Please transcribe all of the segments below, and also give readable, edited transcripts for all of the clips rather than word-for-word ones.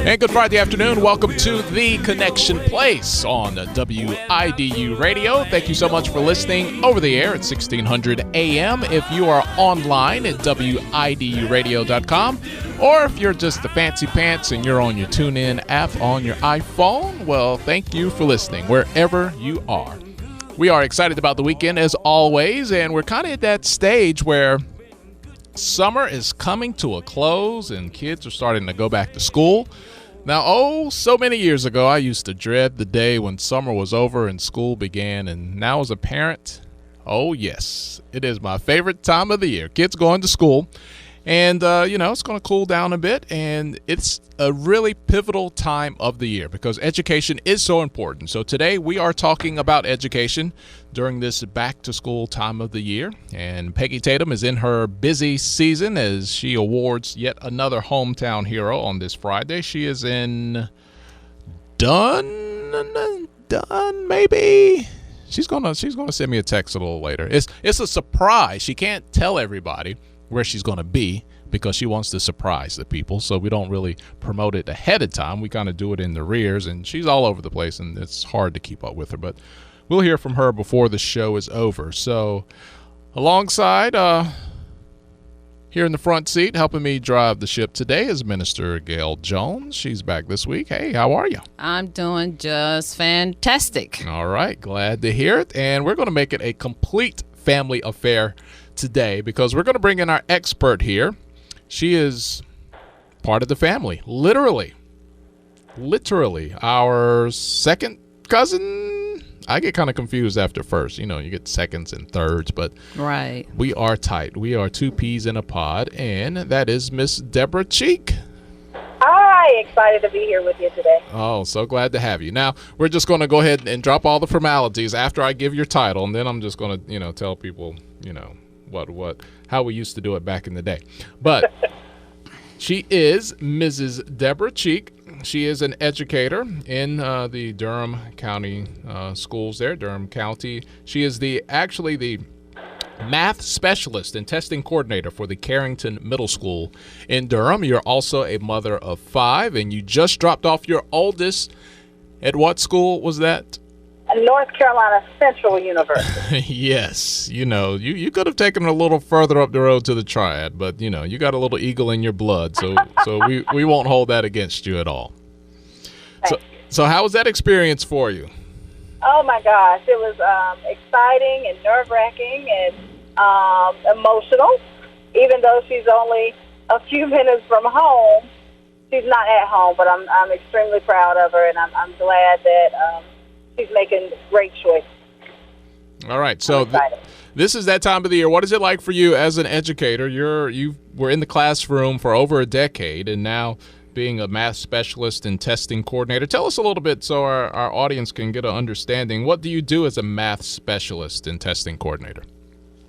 And good Friday afternoon. Welcome to The Connection Place on WIDU Radio. Thank you so much for listening over the air at 1600 AM. If you are online at WIDUradio.com, or if you're just the fancy pants and you're on your TuneIn app on your iPhone, well, thank you for listening wherever you are. We are excited about the weekend as always, and we're kind of at that stage where summer is coming to a close and kids are starting to go back to school. Now, so many years ago, I used to dread the day when summer was over and school began. And now as a parent, oh, yes, it is my favorite time of the year. Kids going to school. And, it's going to cool down a bit. And it's a really pivotal time of the year because education is so important. So today we are talking about education during this back-to-school time of the year. And Peggy Tatum is in her busy season as she awards yet another hometown hero on this Friday. She is in Dunn, maybe? She's gonna send me a text a little later. It's a surprise. She can't tell everybody where she's going to be because she wants to surprise the people, so we don't really promote it ahead of time. We kind of do it in the rears, and she's all over the place, and it's hard to keep up with her, but we'll hear from her before the show is over. So alongside, here in the front seat, helping me drive the ship today is Minister Gail Jones. She's back this week. Hey, how are you? I'm doing just fantastic. All right, glad to hear it, and we're going to make it a complete family affair today because we're going to bring in our expert here. She is part of the family, literally our second cousin. I get kind of confused after first. You get seconds and thirds, but right, we are tight. We are two peas in a pod, and that is Miss Deborah Cheek. Hi, excited to be here with you today. Oh, so glad to have you. Now, we're just going to go ahead and drop all the formalities after I give your title, and then I'm just going to, tell people, how we used to do it back in the day. But she is Mrs. Deborah Cheek. She is an educator in the Durham County schools there, Durham County. She is actually the math specialist and testing coordinator for the Carrington Middle School in Durham. You're also a mother of 5, and you just dropped off your oldest at what school was that? North Carolina Central University. Yes. You could have taken it a little further up the road to the Triad, but, you got a little eagle in your blood, so we won't hold that against you at all. So how was that experience for you? Oh, my gosh. It was exciting and nerve-wracking and emotional. Even though she's only a few minutes from home, she's not at home, but I'm extremely proud of her, and I'm glad that she's making great choices. All right, so this is that time of the year. What is it like for you as an educator? You were in the classroom for over a decade, and now being a math specialist and testing coordinator. Tell us a little bit so our audience can get an understanding. What do you do as a math specialist and testing coordinator?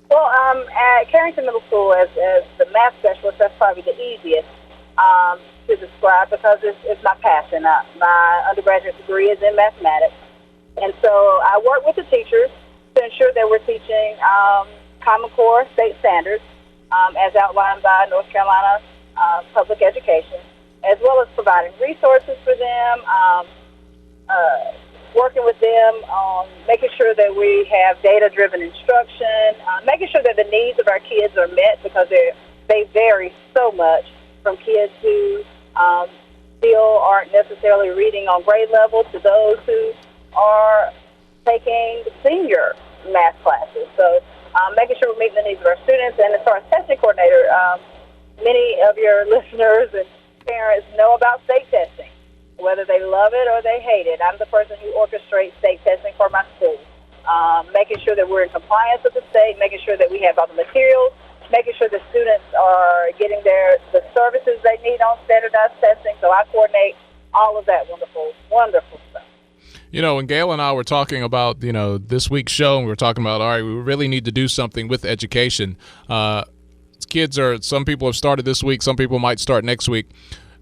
Well, at Carrington Middle School, as the math specialist, that's probably the easiest to describe because it's my passion. My undergraduate degree is in mathematics. And so I work with the teachers to ensure that we're teaching Common Core state standards as outlined by North Carolina Public Education, as well as providing resources for them, working with them on making sure that we have data-driven instruction, making sure that the needs of our kids are met because they vary so much from kids who still aren't necessarily reading on grade level to those who are taking senior math classes. So making sure we're meeting the needs of our students. And as far as testing coordinator, many of your listeners and parents know about state testing, whether they love it or they hate it. I'm the person who orchestrates state testing for my school, making sure that we're in compliance with the state, making sure that we have all the materials, making sure the students are getting the services they need on standardized testing. So I coordinate all of that wonderful stuff. When Gail and I were talking about, this week's show, and we were talking about, all right, we really need to do something with education. Some people have started this week, some people might start next week.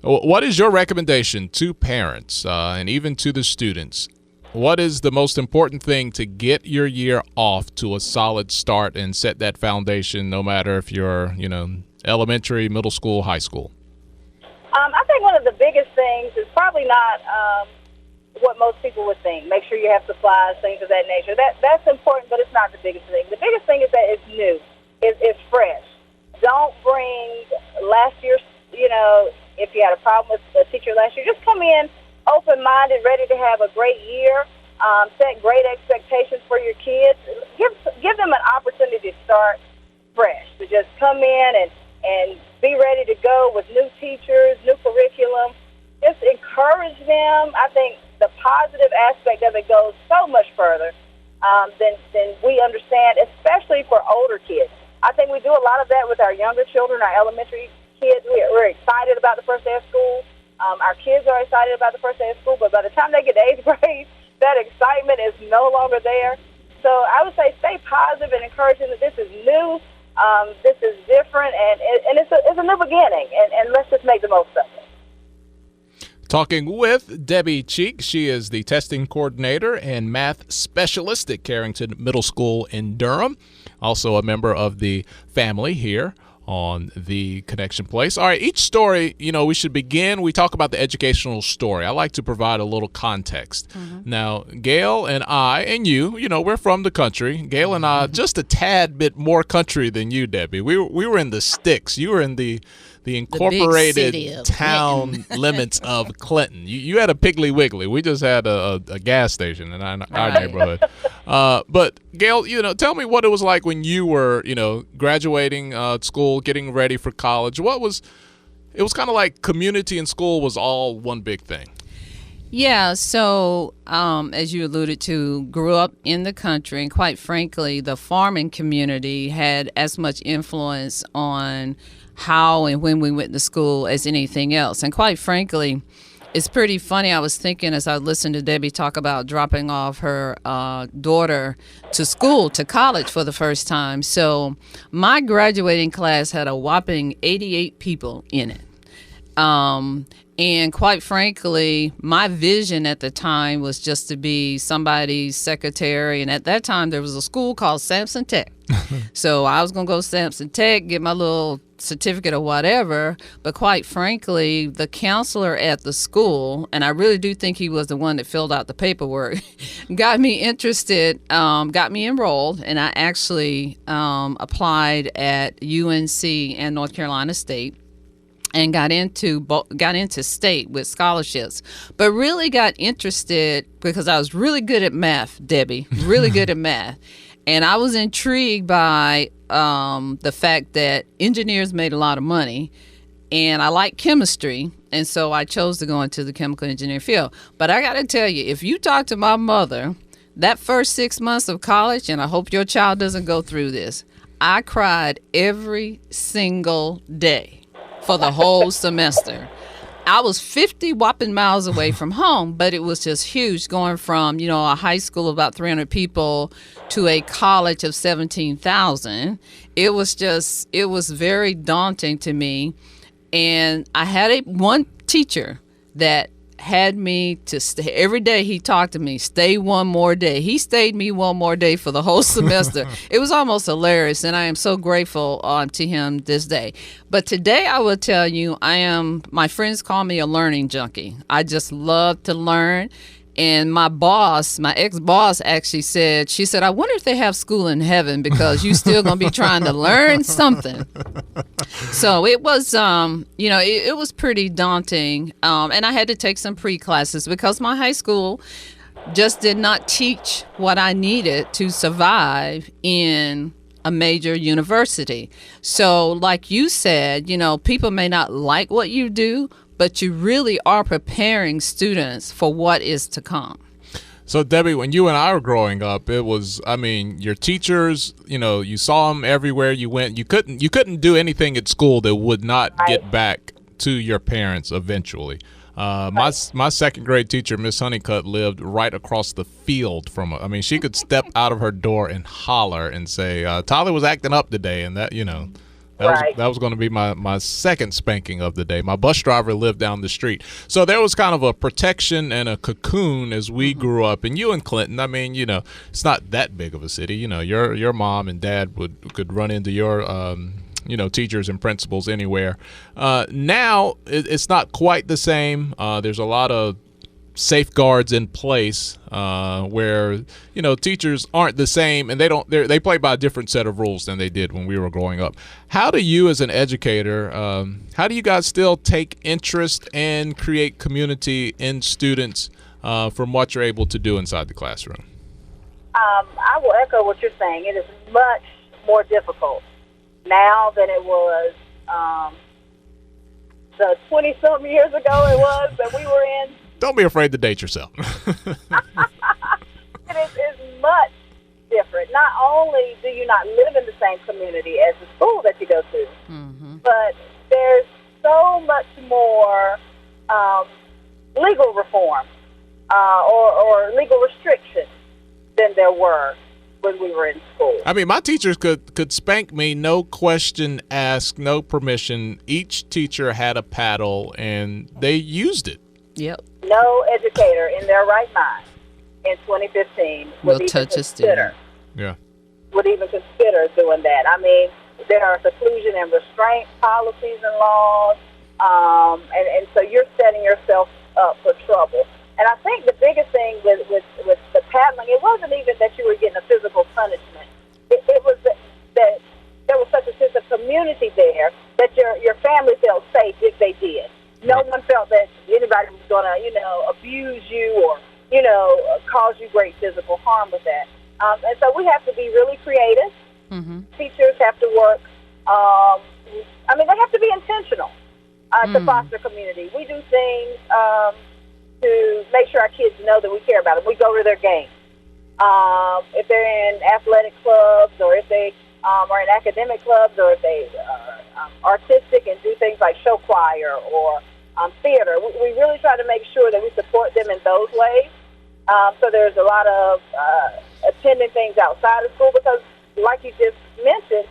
What is your recommendation to parents and even to the students? What is the most important thing to get your year off to a solid start and set that foundation, no matter if you're, elementary, middle school, high school? I think one one of the biggest things is probably not what most people would think. Make sure you have supplies, things of that nature. That's important, but it's not the biggest thing. The biggest thing is that it's new. It's fresh. Don't bring last year's, if you had a problem with the teacher last year, just come in open-minded, ready to have a great year. Set great expectations for your kids. Give them an opportunity to start fresh, to just come in and be ready to go with new teachers, new curriculum. Just encourage them. I think the positive aspect of it goes so much further than we understand, especially for older kids. I think we do a lot of that with our younger children, our elementary kids. We're excited about the first day of school. Our kids are excited about the first day of school, but by the time they get to 8th grade, that excitement is no longer there. So I would say stay positive and encouraging that this is new, this is different, and it's a new beginning, and let's just make the most of it. Talking with Debbie Cheek. She is the testing coordinator and math specialist at Carrington Middle School in Durham, also a member of the family here on the Connection Place. All right, each story, we should begin. We talk about the educational story. I like to provide a little context. Mm-hmm. Now, Gail and I and you, we're from the country. Gail and I, just a tad bit more country than you, Debbie. We were in the sticks. You were in the incorporated town limits of Clinton. You had a Piggly Wiggly. We just had a gas station in our neighborhood. But Gail, tell me what it was like when you were, graduating school, getting ready for college. It was kind of like community and school was all one big thing. Yeah, so as you alluded to, grew up in the country, and quite frankly, the farming community had as much influence on how and when we went to school as anything else. And quite frankly, it's pretty funny. I was thinking as I listened to Debbie talk about dropping off her daughter to school, to college for the first time. So my graduating class had a whopping 88 people in it. And quite frankly, my vision at the time was just to be somebody's secretary. And at that time, there was a school called Sampson Tech. So I was going to go to Sampson Tech, get my little certificate or whatever. But quite frankly, the counselor at the school, and I really do think he was the one that filled out the paperwork, got me interested, got me enrolled. And I actually applied at UNC and North Carolina State. And got into state with scholarships, but really got interested because I was really good at math, Debbie, really good at math. And I was intrigued by the fact that engineers made a lot of money, and I like chemistry, and so I chose to go into the chemical engineering field. But I got to tell you, if you talk to my mother, that first 6 months of college, and I hope your child doesn't go through this, I cried every single day for the whole semester. I was 50 whopping miles away from home, but it was just huge going from, a high school of about 300 people to a college of 17,000. It was very daunting to me. And I had one teacher that had me to stay. Every day he talked to me, stay one more day. He stayed me one more day for the whole semester. It was almost hilarious, and I am so grateful to him this day. But today I will tell you, my friends call me a learning junkie. I just love to learn. And my ex-boss actually said, I wonder if they have school in heaven because you still going to be trying to learn something. So it was, it was pretty daunting. And I had to take some pre-classes because my high school just did not teach what I needed to survive in a major university. So like you said, people may not like what you do, but you really are preparing students for what is to come. So, Debbie, when you and I were growing up, it was, your teachers, you saw them everywhere you went. You couldn't do anything at school that would not get back to your parents eventually. My second grade teacher, Miss Honeycutt, lived right across the field from her. She could step out of her door and holler and say, Tolly was acting up today, and that, That was going to be my second spanking of the day. My bus driver lived down the street. So there was kind of a protection and a cocoon as we grew up. And you in Clinton, it's not that big of a city. Your mom and dad could run into your teachers and principals anywhere. Now it's not quite the same. There's a lot of safeguards in place where teachers aren't the same, and they play by a different set of rules than they did when we were growing up. How do you, as an educator, how do you guys still take interest and create community in students from what you're able to do inside the classroom? I will echo what you're saying. It is much more difficult now than it was the 20-something years ago it was that we were in. Don't be afraid to date yourself. It's much different. Not only do you not live in the same community as the school that you go to, but there's so much more legal reform or legal restrictions than there were when we were in school. I mean, my teachers could spank me, no question asked, no permission. Each teacher had a paddle, and they used it. Yep. No educator in their right mind in 2015 would even consider doing that. I mean, there are seclusion and restraint policies and laws, and so you're setting yourself up for trouble. And I think the biggest thing with the paddling, it wasn't even that you were getting a physical punishment. It was that there was such a sense of community there that your family felt safe if they did. No one felt that anybody was going to, abuse you or, cause you great physical harm with that. And so we have to be really creative. Teachers have to work. They have to be intentional to foster community. We do things to make sure our kids know that we care about them. We go to their games. If they're in athletic clubs or if they are in academic clubs or if they are artistic and do things like show choir or theater, we really try to make sure that we support them in those ways. So there's a lot of attending things outside of school because, like you just mentioned,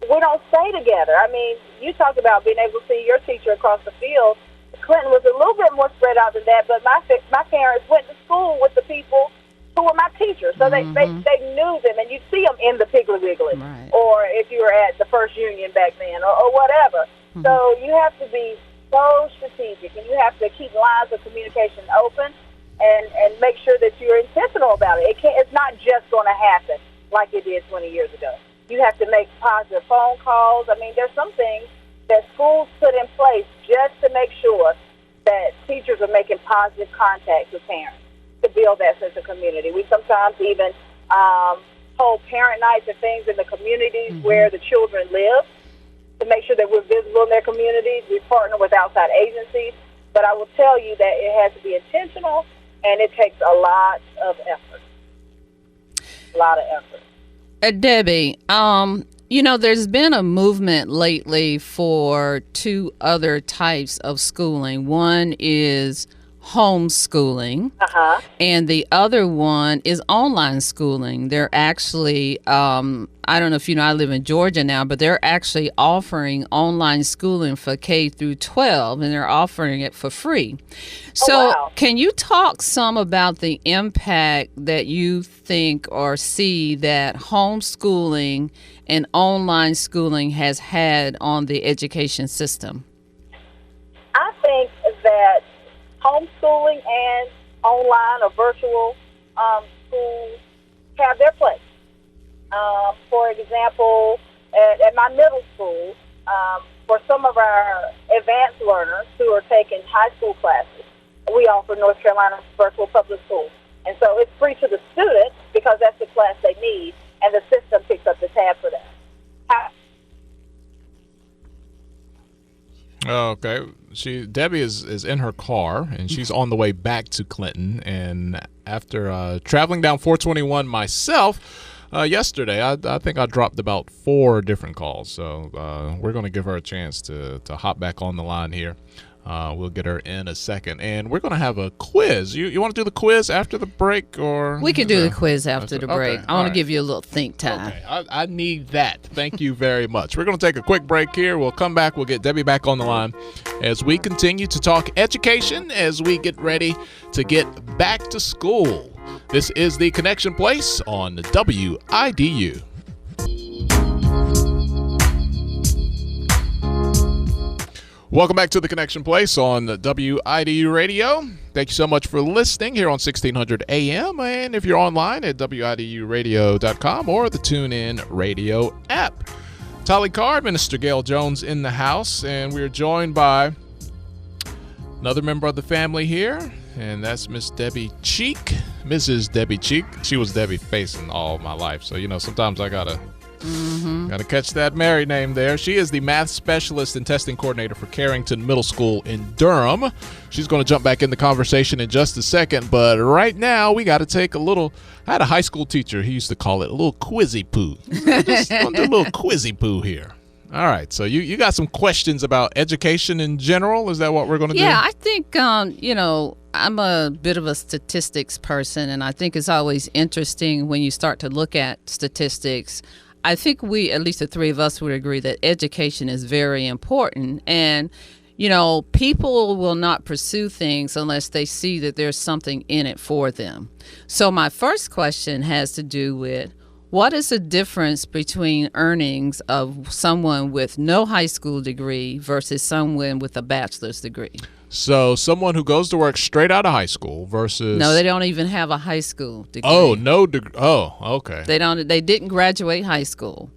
we don't stay together. I mean, you talk about being able to see your teacher across the field. Clinton was a little bit more spread out than that, but my parents went to school with the people who were my teachers, so they knew them, and you'd see them in the Piggly Wiggly, or if you were at the First Union back then, or whatever. So you have to be so strategic, and you have to keep lines of communication open and make sure that you're intentional about it. It's not just going to happen like it did 20 years ago. You have to make positive phone calls. I mean, there's some things that schools put in place just to make sure that teachers are making positive contacts with parents to build that sense of community. We sometimes even hold parent nights and things in the communities where the children live to make sure that we're visible in their communities. We partner with outside agencies. But I will tell you that it has to be intentional, and it takes a lot of effort. A lot of effort. Debbie, there's been a movement lately for two other types of schooling. One is homeschooling, and the other one is online schooling. They're actually, I don't know if you know, I live in Georgia now, but they're actually offering online schooling for K through 12, and they're offering it for free. So can you talk some about the impact that you think or see that homeschooling and online schooling has had on the education system? I think that homeschooling and online or virtual schools have their place. For example, at my middle school, for some of our advanced learners who are taking high school classes, we offer North Carolina virtual public schools. And so it's free to the students because that's the class they need, and the system picks up the tab for that. Okay. Debbie is in her car, and she's on the way back to Clinton. And after traveling down 421 myself yesterday, I think I dropped about 4 different calls. So we're going to give her a chance to hop back on the line here. We'll get her in a second, and we're going to have a quiz. You want to do the quiz after the break, or we can do the quiz after the break? I want to give you a little think time. Okay, I need that. Thank you very much. We're going to take a quick break here. We'll come back. We'll get Debbie back on the line as we continue to talk education as we get ready to get back to school. This is the Connection Place on WIDU. Welcome back to the Connection Place on the WIDU Radio. Thank you so much for listening here on 1600 AM. And if you're online at WIDUradio.com or the TuneIn Radio app. Tolly, Carr, Minister Gail Jones in the house. And we're joined by another member of the family here. And that's Miss Debbie Cheek, Mrs. Debbie Cheek. She was Debbie Faison all my life. So, sometimes I got to catch that married name there. She is the math specialist and testing coordinator for Carrington Middle School in Durham. She's going to jump back in the conversation in just a second, but right now we got to take a little. I had a high school teacher. He used to call it a little quizzy poo. Just a little quizzy poo here. All right, so you got some questions about education in general. Is that what we're going to do? Yeah, I think, I'm a bit of a statistics person, and I think it's always interesting when you start to look at statistics. I think we, at least the three of us, would agree that education is very important. And, people will not pursue things unless they see that there's something in it for them. So my first question has to do with, what is the difference between earnings of someone with no high school degree versus someone with a bachelor's degree? So someone who goes to work straight out of high school versus... No, they don't even have a high school degree. Oh, no degree. Oh, okay. They didn't graduate high school.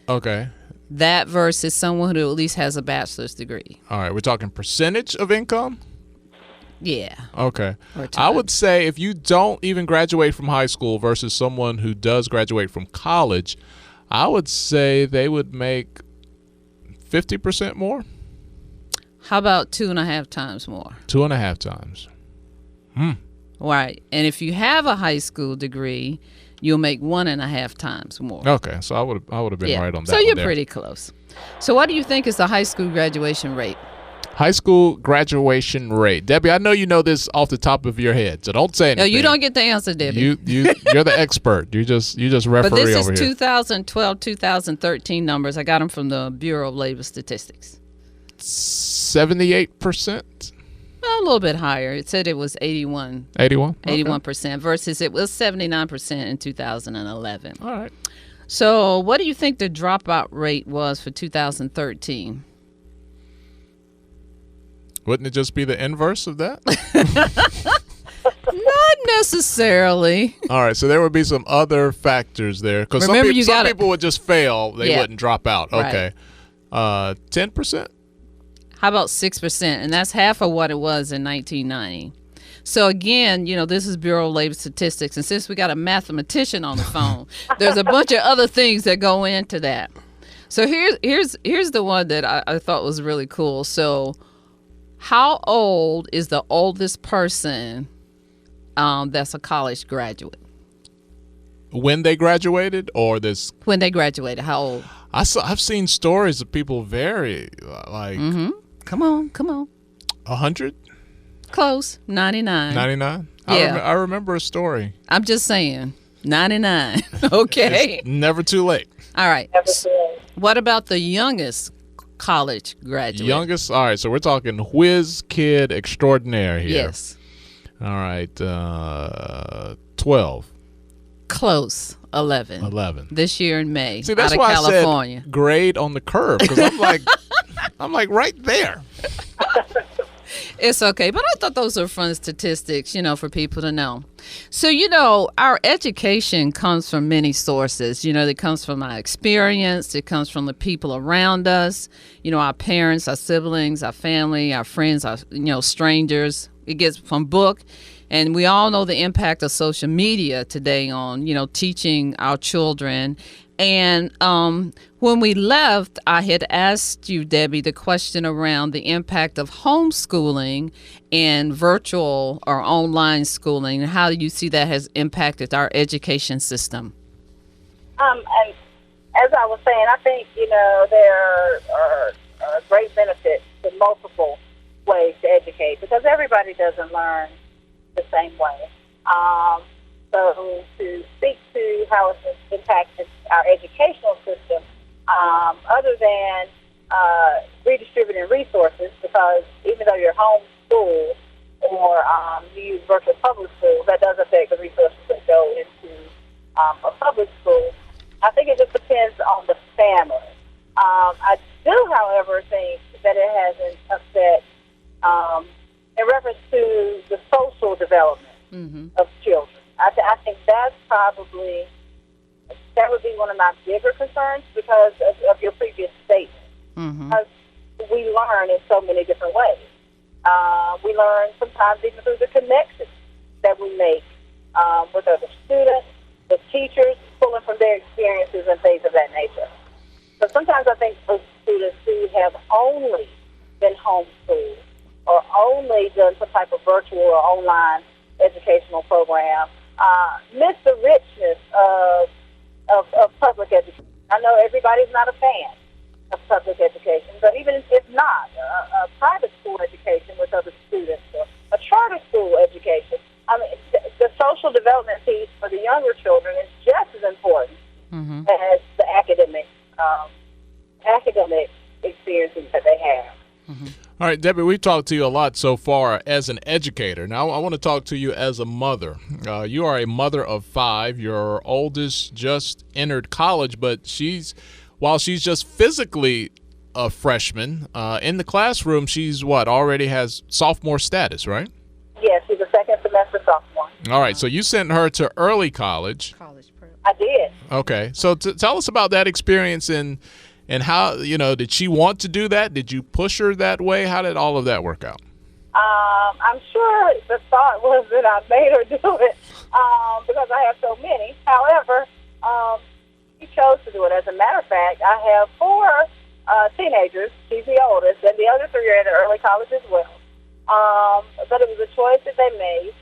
Okay. That versus someone who at least has a bachelor's degree. All right, we're talking percentage of income? Yeah. Okay. I would say if you don't even graduate from high school versus someone who does graduate from college, I would say they would make 50% more. How about 2.5 times more? 2.5 times. Right. And if you have a high school degree, you'll make 1.5 times more. Okay. So I would have been right on that. So you're pretty close. So what do you think is the high school graduation rate? High school graduation rate. Debbie, I know you know this off the top of your head, so don't say anything. No, you don't get the answer, Debbie. You're the expert. You just referee over here. But this is 2012, 2013 numbers. I got them from the Bureau of Labor Statistics. 78%? Well, a little bit higher. It said it was 81. 81? 81% versus it was 79% in 2011. All right. So what do you think the dropout rate was for 2013? Wouldn't it just be the inverse of that? Not necessarily. All right, so there would be some other factors there. Because some people would just fail. They wouldn't drop out. Okay. Right. 10%? How about 6%? And that's half of what it was in 1990. So again, this is Bureau of Labor Statistics. And since we got a mathematician on the phone, there's a bunch of other things that go into that. So here's the one that I thought was really cool. So how old is the oldest person that's a college graduate? When they graduated or this? When they graduated, how old? I've seen stories of people vary, like... Mm-hmm. Come on. 100? Close. 99. 99? Yeah. I remember a story. I'm just saying. 99. Okay. It's never too late. All right. What about the youngest college graduate? Youngest? All right, so we're talking whiz kid extraordinaire here. Yes. All right, 12. Close. 11. 11. This year in May. See, that's out of why California. I said grade on the curve, because I'm like right there. It's okay, but I thought those are fun statistics, for people to know. So, our education comes from many sources. It comes from our experience. It comes from the people around us, our parents, our siblings, our family, our friends, our, strangers. It gets from book. And we all know the impact of social media today on, teaching our children. And when we left, I had asked you, Debbie, the question around the impact of homeschooling and virtual or online schooling, and how do you see that has impacted our education system? And as I was saying, I think, there are great benefits to multiple ways to educate, because everybody doesn't learn the same way. So to speak to how it's impacted our educational system, other than redistributing resources, because even though you're homeschooled or you use virtual public schools, that does affect the resources that go into a public school. I think it just depends on the family. I do, however, think that it has an effect in reference to the social development of children. I think that would be one of my bigger concerns because of your previous statement. Because we learn in so many different ways. We learn sometimes even through the connections that we make with other students, with teachers, pulling from their experiences and things of that nature. So sometimes I think for students who have only been homeschooled or only done some type of virtual or online educational program, miss the richness of public education. I know everybody's not a fan of public education, but even if not, a private school education with other students or a charter school education, I mean, the social development piece for the younger children is just as important as the academic experiences that they have. All right, Debbie, we've talked to you a lot so far as an educator. Now, I want to talk to you as a mother. You are a mother of 5. Your oldest just entered college, but while she's just physically a freshman, in the classroom, she's already has sophomore status, right? Yes, she's a second semester sophomore. All right, so you sent her to early college. I did. Okay, so tell us about that experience and how, did she want to do that? Did you push her that way? How did all of that work out? I'm sure the thought was that I made her do it because I have so many. However, she chose to do it. As a matter of fact, I have 4 teenagers. She's the oldest, and the other 3 are in early college as well. But it was a choice that they made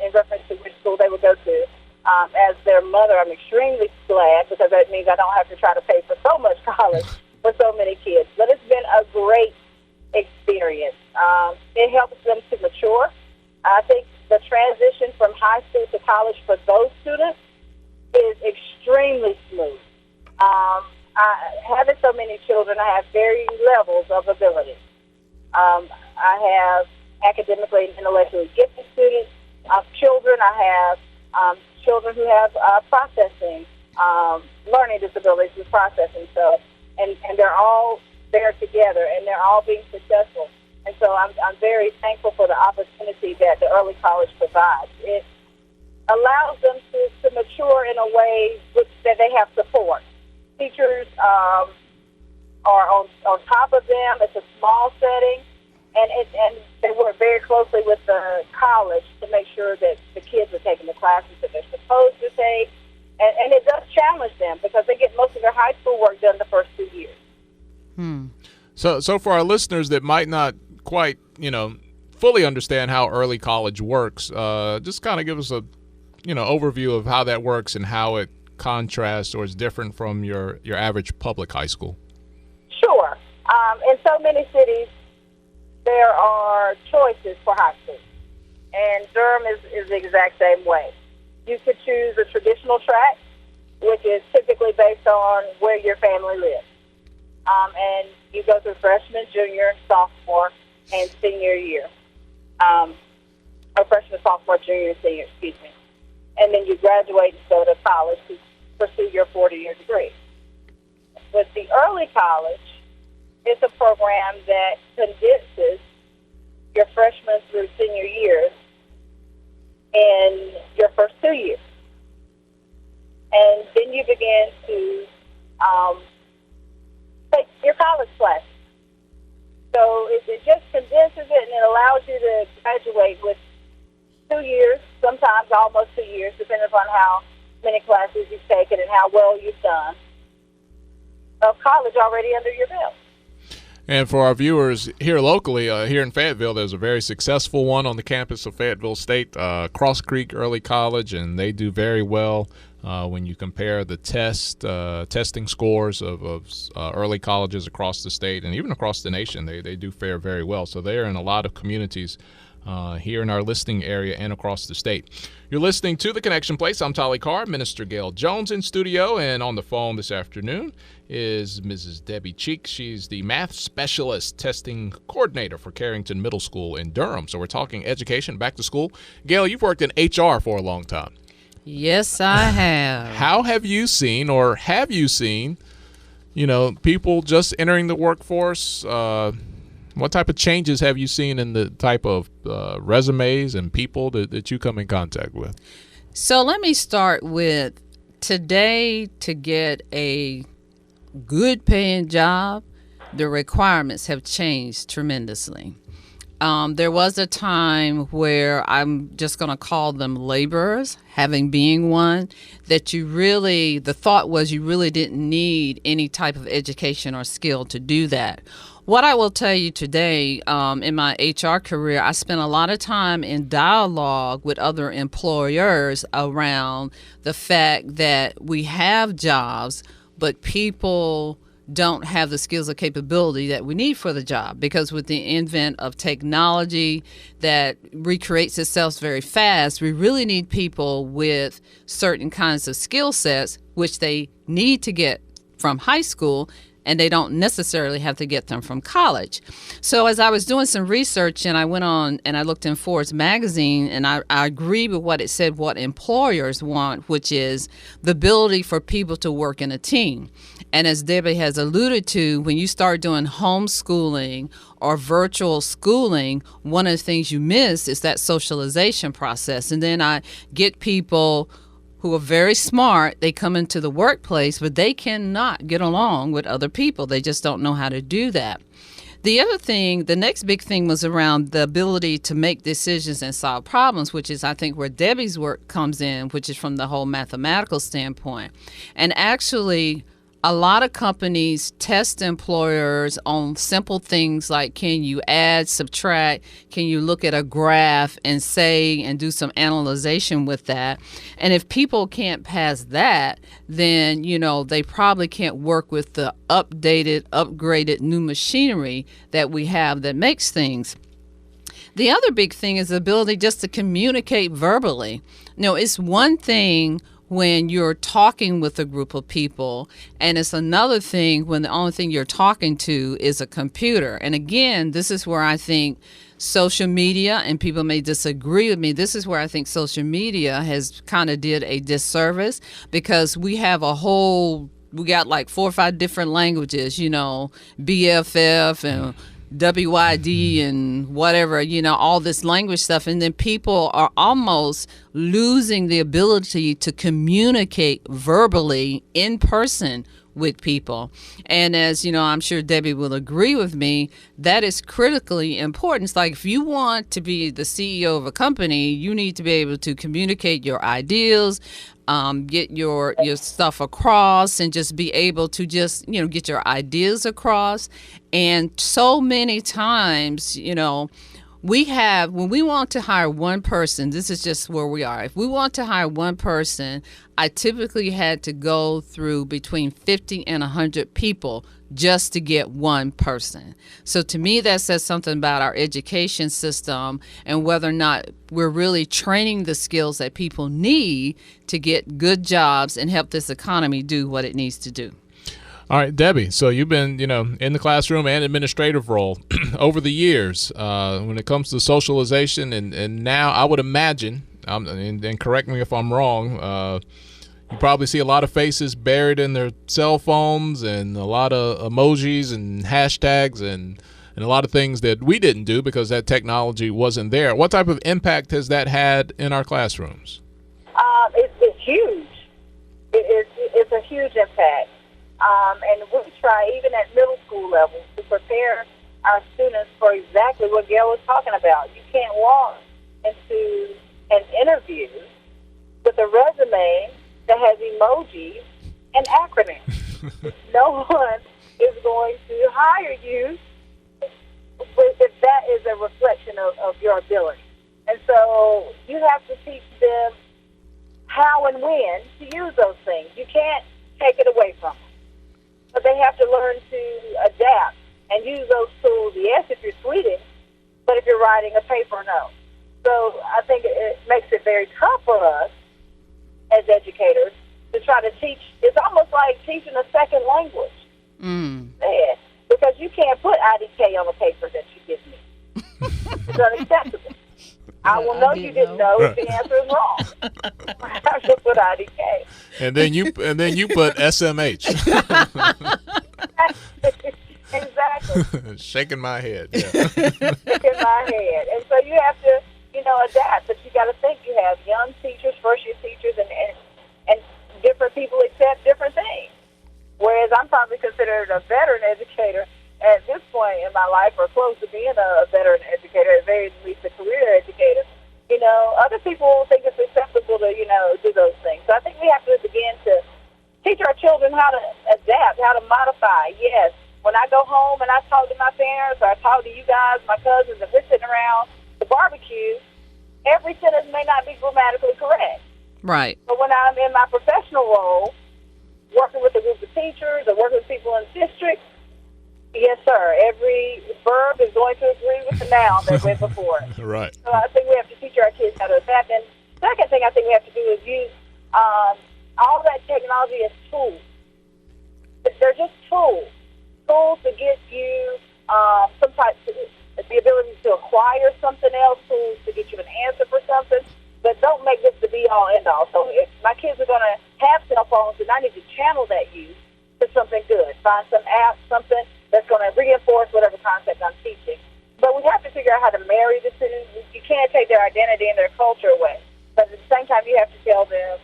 in reference to which school they would go to. As their mother, I'm extremely glad because that means I don't have to try to pay for so much college for so many kids. But it's been a great experience. It helps them to mature. I think the transition from high school to college for those students is extremely smooth. Having so many children, I have varying levels of ability. I have academically and intellectually gifted students, children. I have children who have processing, learning disabilities with processing. So, and they're all there together, and they're all being successful. And so I'm very thankful for the opportunity that the early college provides. It allows them to mature in a way that they have support. Teachers are on top of them. It's a small setting, and they work very closely with the college to make sure that the kids are taking the classes that they're supposed to take. And it does challenge them because they get most of their high school work done the first 2 years. So for our listeners that might not quite, fully understand how early college works, just kind of give us a, overview of how that works and how it contrasts or is different from your average public high school. Sure. In so many cities, there are choices for high school, and Durham is the exact same way. You could choose a traditional track, which is typically based on where your family lives. And you go through freshman, junior, sophomore, and senior year. Or freshman, sophomore, junior, senior, And then you graduate and go to college to pursue your 4-year degree. With the early college, it's a program that condenses your freshman through senior years in your first 2 years. And then you begin to take your college classes. So it just condenses it, and it allows you to graduate with 2 years, sometimes almost 2 years, depending upon how many classes you've taken and how well you've done, of college already under your belt. And for our viewers here locally, here in Fayetteville, there's a very successful one on the campus of Fayetteville State, Cross Creek Early College, and they do very well when you compare the testing scores of early colleges across the state and even across the nation. They do fare very well. So they are in a lot of communities here in our listening area and across the state. You're listening to The Connection Place. I'm Tolly Carr, Minister Gail Jones in studio, and on the phone this afternoon is Mrs. Debbie Cheek. She's the math specialist testing coordinator for Carrington Middle School in Durham. So we're talking education, back to school. Gail, you've worked in HR for a long time. Yes, I have. How have you seen people just entering the workforce, what type of changes have you seen in the type of resumes and people that you come in contact with? So let me start with today. To get a good paying job, the requirements have changed tremendously. There was a time where I'm just going to call them laborers, having being one, that the thought was you really didn't need any type of education or skill to do that. What I will tell you today, in my HR career, I spent a lot of time in dialogue with other employers around the fact that we have jobs, but people don't have the skills or capability that we need for the job, because with the advent of technology that recreates itself very fast, we really need people with certain kinds of skill sets, which they need to get from high school, and they don't necessarily have to get them from college. So as I was doing some research, and I went on and I looked in Forbes magazine, and I agree with what it said, what employers want, which is the ability for people to work in a team. And as Debbie has alluded to, when you start doing homeschooling or virtual schooling, one of the things you miss is that socialization process. And then I get people who are very smart, they come into the workplace, but they cannot get along with other people. They just don't know how to do that. The other thing, the next big thing, was around the ability to make decisions and solve problems, which is, I think, where Debbie's work comes in, which is from the whole mathematical standpoint. And actually, a lot of companies test employers on simple things like, can you add, subtract, can you look at a graph and say and do some analyzation with that? And if people can't pass that, then, they probably can't work with the updated, upgraded new machinery that we have that makes things. The other big thing is the ability just to communicate verbally. It's one thing when you're talking with a group of people, and it's another thing when the only thing you're talking to is a computer. And again, this is where I think social media, and people may disagree with me, this is where I think social media has kind of did a disservice, because we got like 4 or 5 different languages, BFF and WYD and whatever, all this language stuff. And then people are almost losing the ability to communicate verbally in person with people. And as I'm sure Debbie will agree with me, that is critically important. It's like, if you want to be the CEO of a company, you need to be able to communicate your ideas, get your stuff across, and just be able to just, get your ideas across. And so many times, when we want to hire one person, this is just where we are. If we want to hire one person, I typically had to go through between 50 and 100 people just to get one person. So to me, that says something about our education system and whether or not we're really training the skills that people need to get good jobs and help this economy do what it needs to do. All right, Debbie, so you've been, in the classroom and administrative role over the years when it comes to socialization, and now I would imagine, and correct me if I'm wrong, you probably see a lot of faces buried in their cell phones and a lot of emojis and hashtags and a lot of things that we didn't do because that technology wasn't there. What type of impact has that had in our classrooms? It's huge. It's a huge impact. And we try, even at middle school level, to prepare our students for exactly what Gail was talking about. You can't walk into an interview with a resume that has emojis and acronyms. No one is going to hire you if that is a reflection of your ability. And so you have to teach them how and when to use those things. You can't take it away from them. But they have to learn to adapt and use those tools, yes, if you're tweeting, but if you're writing a paper, no. So I think it makes it very tough for us as educators to try to teach. It's almost like teaching a second language. Yeah, because you can't put IDK on the paper that you give me. It's unacceptable. I will know you didn't know if the answer is wrong. I should put IDK. And then you put SMH. exactly. Shaking my head. Yeah. Shaking my head. And so you have to, adapt. But you got to think you have young teachers, first-year teachers, and different people accept different things. Whereas I'm probably considered a veteran educator at this point in my life, or close to being a veteran educator, at very least a career educator. Other people think it's acceptable to, do those things. So I think we have to begin to teach our children how to adapt, how to modify. Yes, when I go home and I talk to my parents, or I talk to you guys, my cousins, and we're sitting around the barbecue, every sentence may not be grammatically correct. Right. But when I'm in my professional role, working with a group of teachers or working with people in the district, yes, sir, every verb is going to agree with the noun that went before it. Right. So I think we have to teach our kids how to adapt. And the second thing I think we have to do is use all that technology as tools. They're just tools to get you some type of the ability to acquire something else, tools to get you an answer for something. But don't make this the be-all, end-all. So if my kids are going to have cell phones, then I need to channel that use to something good. Find some app, something that's going to reinforce whatever concept I'm teaching. But we have to figure out how to marry the two. You can't take their identity and their culture away. But at the same time, you have to tell them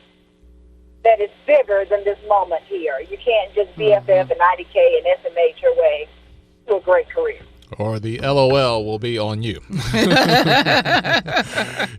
that it's bigger than this moment here. You can't just BFF and IDK and SMH your way to a great career. Or the LOL will be on you.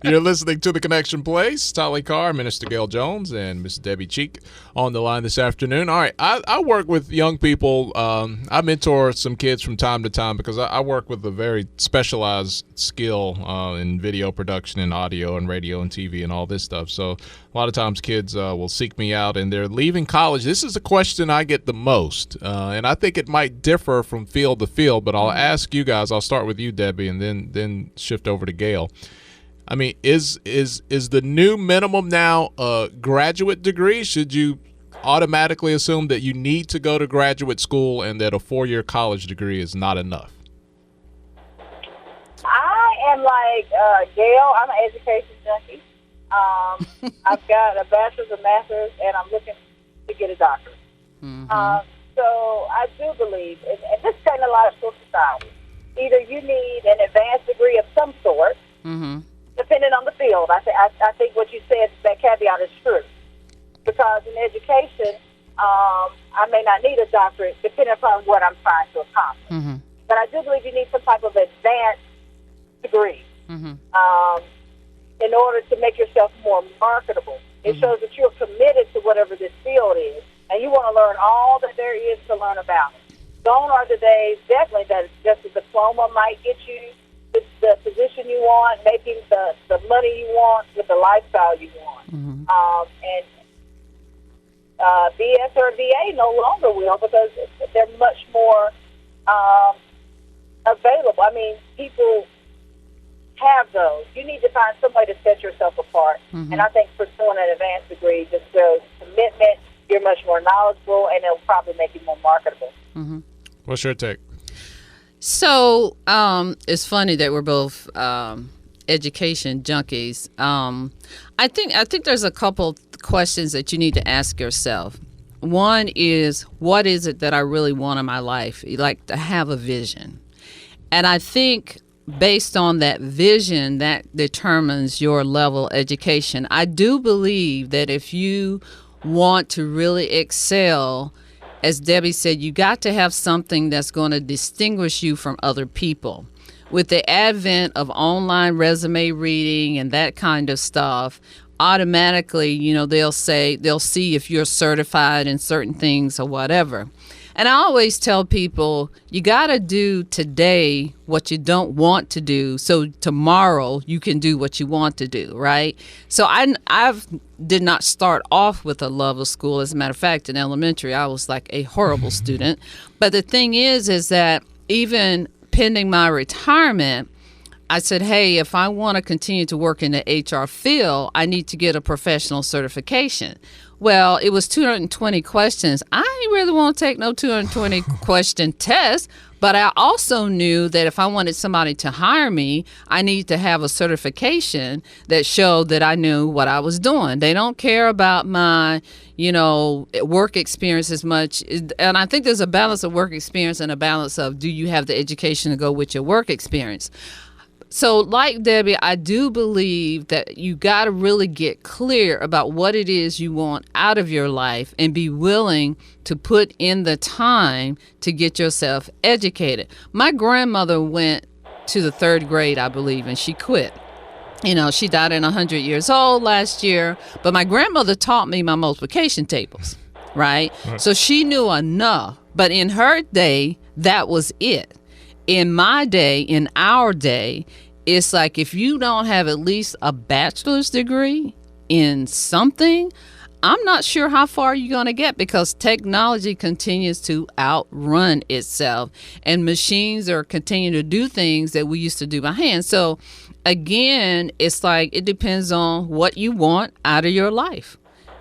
You're listening to The Connection Place. Tolly Carr, Minister Gail Jones, and Miss Debbie Cheek on the line this afternoon. All right, I work with young people. I mentor some kids from time to time because I work with a very specialized skill in video production and audio and radio and TV and all this stuff. So a lot of times kids will seek me out and they're leaving college. This is a question I get the most, and I think it might differ from field to field, but I'll ask you guys. I'll start with you, Debbie, and then shift over to Gail. I mean, is the new minimum now a graduate degree? Should you automatically assume that you need to go to graduate school and that a 4-year college degree is not enough? I am like Gail. I'm an education junkie. I've got a bachelor's, a master's, and I'm looking to get a doctorate. So I do believe, and this is technological society, either you need an advanced degree of some sort, depending on the field. I think what you said, that caveat is true. Because in education, I may not need a doctorate, depending upon what I'm trying to accomplish. But I do believe you need some type of advanced degree in order to make yourself more marketable. It shows that you're committed to whatever this field is, and you want to learn all that there is to learn about it. Gone are the days, definitely, that just a diploma might get you the position you want, making the money you want with the lifestyle you want. And BS or VA no longer will, because they're much more available. I mean, people have those. You need to find some way to set yourself apart. And I think pursuing an advanced degree just shows commitment. You're much more knowledgeable, and it'll probably make you more marketable. What's your take? So it's funny that we're both education junkies. I think there's a couple questions that you need to ask yourself. One is, what is it that I really want in my life? You like to have a vision. And I think based on that vision, that determines your level of education. I do believe that if you want to really excel, as Debbie said, you got to have something that's going to distinguish you from other people. With the advent of online resume reading and that kind of stuff, automatically, they'll see if you're certified in certain things or whatever. And I always tell people, you got to do today what you don't want to do, so tomorrow you can do what you want to do, right? So I did not start off with a love of school. As a matter of fact, in elementary, I was like a horrible student. But the thing is that even pending my retirement, I said, hey, if I want to continue to work in the HR field, I need to get a professional certification. Well, it was 220 questions. I didn't really want to take no 220 question test, but I also knew that if I wanted somebody to hire me, I need to have a certification that showed that I knew what I was doing. They don't care about my, work experience as much. And I think there's a balance of work experience and a balance of, do you have the education to go with your work experience? So like Debbie, I do believe that you got to really get clear about what it is you want out of your life and be willing to put in the time to get yourself educated. My grandmother went to the 3rd grade, I believe, and she quit. She died at 100 years old last year, but my grandmother taught me my multiplication tables, right? So she knew enough, but in her day, that was it. In my day, in our day, it's like if you don't have at least a bachelor's degree in something, I'm not sure how far you're going to get, because technology continues to outrun itself and machines are continuing to do things that we used to do by hand. So again, it's like it depends on what you want out of your life,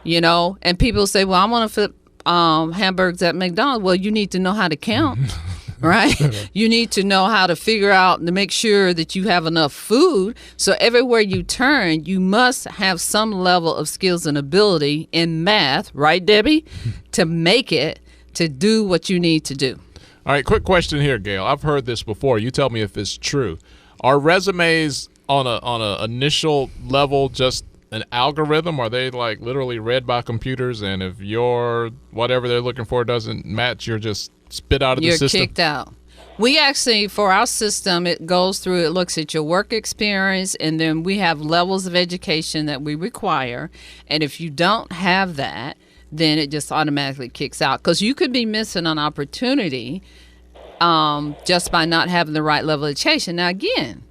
and people say, well, I want to flip hamburgers at McDonald's. Well, you need to know how to count. Right? You need to know how to figure out to make sure that you have enough food. So everywhere you turn, you must have some level of skills and ability in math, right, Debbie, to make it, to do what you need to do. All right, quick question here, Gail. I've heard this before. You tell me if it's true. Are resumes on a initial level just an algorithm? Are they like literally read by computers, and if your whatever they're looking for doesn't match, you're just spit out of the system? You're kicked out. We actually, for our system, it goes through, it looks at your work experience, and then we have levels of education that we require. And if you don't have that, then it just automatically kicks out, because you could be missing an opportunity just by not having the right level of education. Now, again,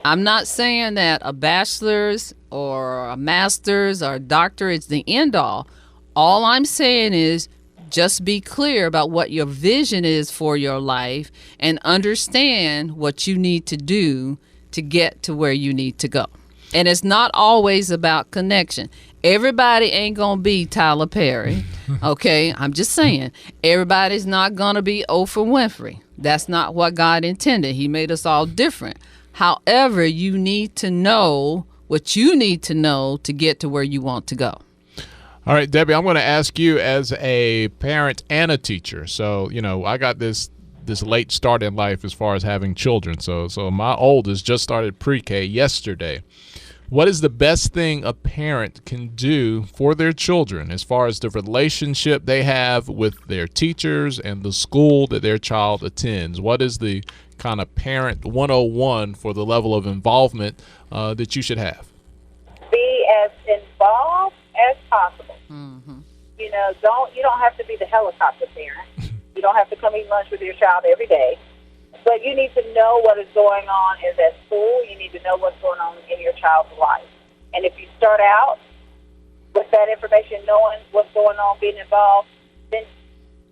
I'm not saying that a bachelor's or a master's or a doctorate is the end all. All I'm saying is just be clear about what your vision is for your life and understand what you need to do to get to where you need to go. And it's not always about connection. Everybody ain't going to be Tyler Perry, okay? I'm just saying. Everybody's not going to be Oprah Winfrey. That's not what God intended. He made us all different. However, you need to know what you need to know to get to where you want to go. All right, Debbie, I'm going to ask you as a parent and a teacher. So, I got this late start in life as far as having children. So my oldest just started pre-K yesterday. What is the best thing a parent can do for their children as far as the relationship they have with their teachers and the school that their child attends? What is the kind of parent 101 for the level of involvement that you should have? Be as involved as possible. Mm-hmm. You don't have to be the helicopter parent. You don't have to come eat lunch with your child every day. But you need to know what is going on in that school. You need to know what's going on in your child's life. And if you start out with that information, knowing what's going on, being involved, then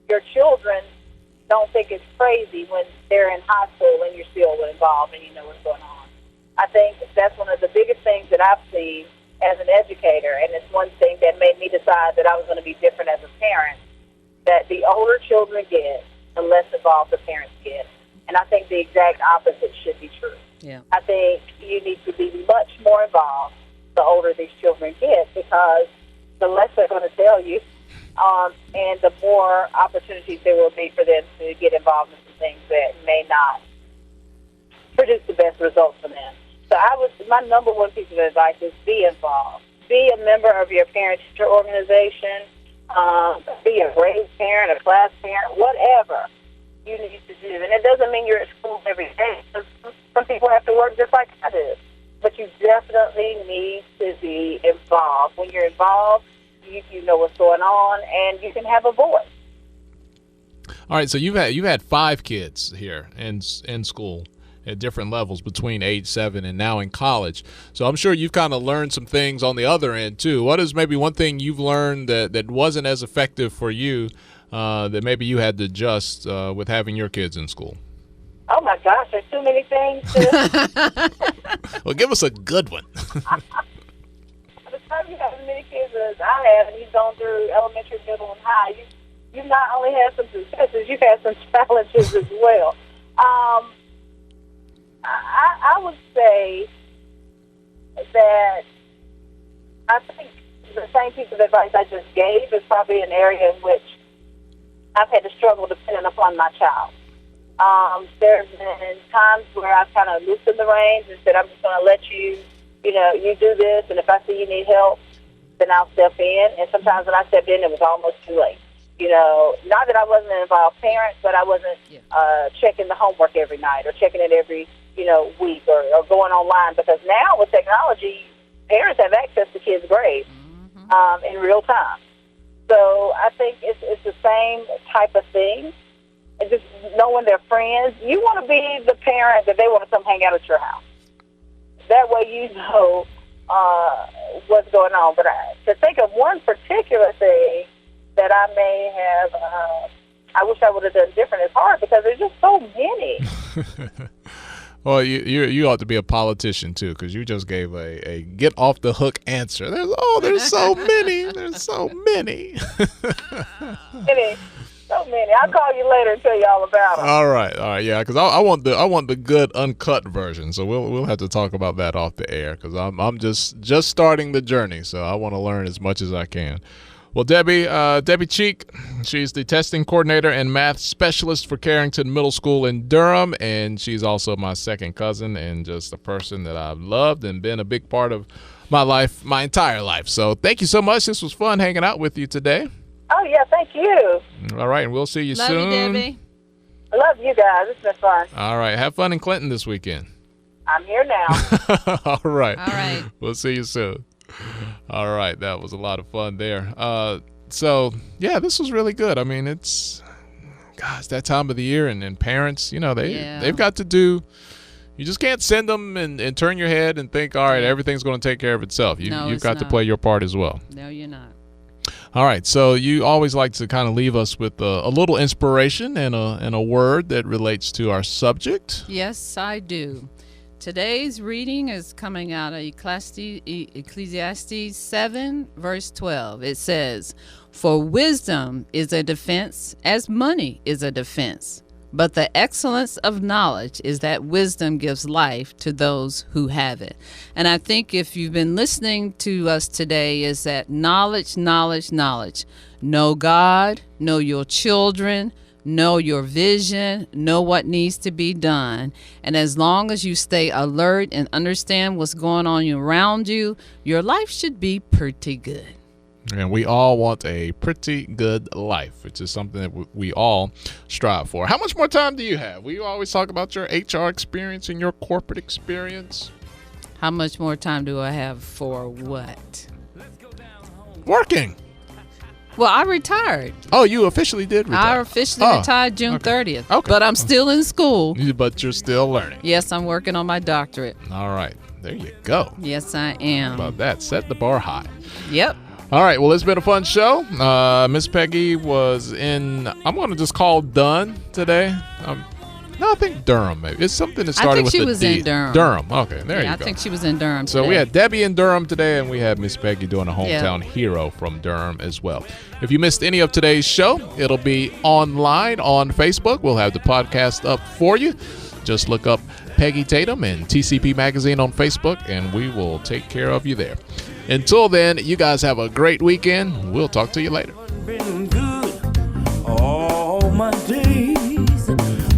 your children don't think it's crazy when they're in high school and you're still involved and you know what's going on. I think that's one of the biggest things that I've seen as an educator, and it's one thing that made me decide that I was going to be different as a parent, that the older children get, the less involved the parents get. And I think the exact opposite should be true. Yeah. I think you need to be much more involved the older these children get, because the less they're going to tell you, and the more opportunities there will be for them to get involved in some things that may not produce the best results for them. So my number one piece of advice is be involved. Be a member of your parent-teacher organization. Be a grade parent, a class parent, whatever you need to do. And it doesn't mean you're at school every day. Some people have to work just like I do. But you definitely need to be involved. When you're involved, you know what's going on, and you can have a voice. All right, so you've had 5 kids here in school at different levels between age 7 and now in college. So I'm sure you've kind of learned some things on the other end too. What is maybe one thing you've learned that wasn't as effective for you that maybe you had to adjust with having your kids in school? Oh my gosh, there's too many things to... Well, give us a good one. By the time you have as many kids as I have, and you've gone through elementary, middle, and high, you've not only had some successes, you've had some challenges as well. I would say that I think the same piece of advice I just gave is probably an area in which I've had to struggle depending upon my child. There's been times where I've kind of loosened the reins and said, I'm just going to let you, you do this, and if I see you need help, then I'll step in. And sometimes when I stepped in, it was almost too late. Not that I wasn't an involved parent, but I wasn't checking the homework every night or checking it every, week or going online. Because now with technology, parents have access to kids' grades in real time. So I think it's the same type of thing. And just knowing their friends, you want to be the parent that they want to come hang out at your house. That way you know what's going on. But to think of one particular thing that I may have, I wish I would have done different, is hard because there's just so many. Well, you ought to be a politician too, because you just gave a get off the hook answer. There's so many. There's so many. So many. I'll call you later and tell you all about them. All right, yeah, because I want the good uncut version. So we'll have to talk about that off the air, because I'm just starting the journey, so I want to learn as much as I can. Well, Debbie Cheek, she's the testing coordinator and math specialist for Carrington Middle School in Durham, and she's also my second cousin and just a person that I've loved and been a big part of my life, my entire life. So thank you so much. This was fun hanging out with you today. Oh, yeah, thank you. All right, and we'll see you soon. Love you, Debbie. I love you guys. It's been fun. All right, have fun in Clinton this weekend. I'm here now. All right. All right. We'll see you soon. All right, that was a lot of fun there. So, yeah, this was really good. I mean, it's that time of the year, and parents, they've got to do. You just can't send them and turn your head and think, all right, everything's going to take care of itself. You've got to play your part as well. No, you're not. All right, so you always like to kind of leave us with a little inspiration and a word that relates to our subject. Yes, I do. Today's reading is coming out of Ecclesiastes 7, verse 12. It says, "For wisdom is a defense as money is a defense. But the excellence of knowledge is that wisdom gives life to those who have it." And I think if you've been listening to us today, is that knowledge. Know God, know your children, know your vision, know what needs to be done. And as long as you stay alert and understand what's going on around you, your life should be pretty good. And we all want a pretty good life, which is something that we all strive for. How much more time do you have? We always talk about your HR experience and your corporate experience. How much more time do I have for what? Working. Well, I retired. Oh, you officially did retire? I officially retired June 30th. Okay. But I'm still in school. But you're still learning. Yes, I'm working on my doctorate. All right. There you go. Yes, I am. How about that? Set the bar high. Yep. All right, well, it's been a fun show. Miss Peggy was in, I'm going to just call Dunn today. No, I think Durham, maybe. It's something that started with the D. I think she was in Durham. Durham, okay, there you go. I think she was in Durham So today. we had Debbie in Durham today, and we had Miss Peggy doing a hometown hero from Durham as well. If you missed any of today's show, it'll be online on Facebook. We'll have the podcast up for you. Just look up Peggy Tatum and TCP Magazine on Facebook, and we will take care of you there. Until then, you guys have a great weekend. We'll talk to you later.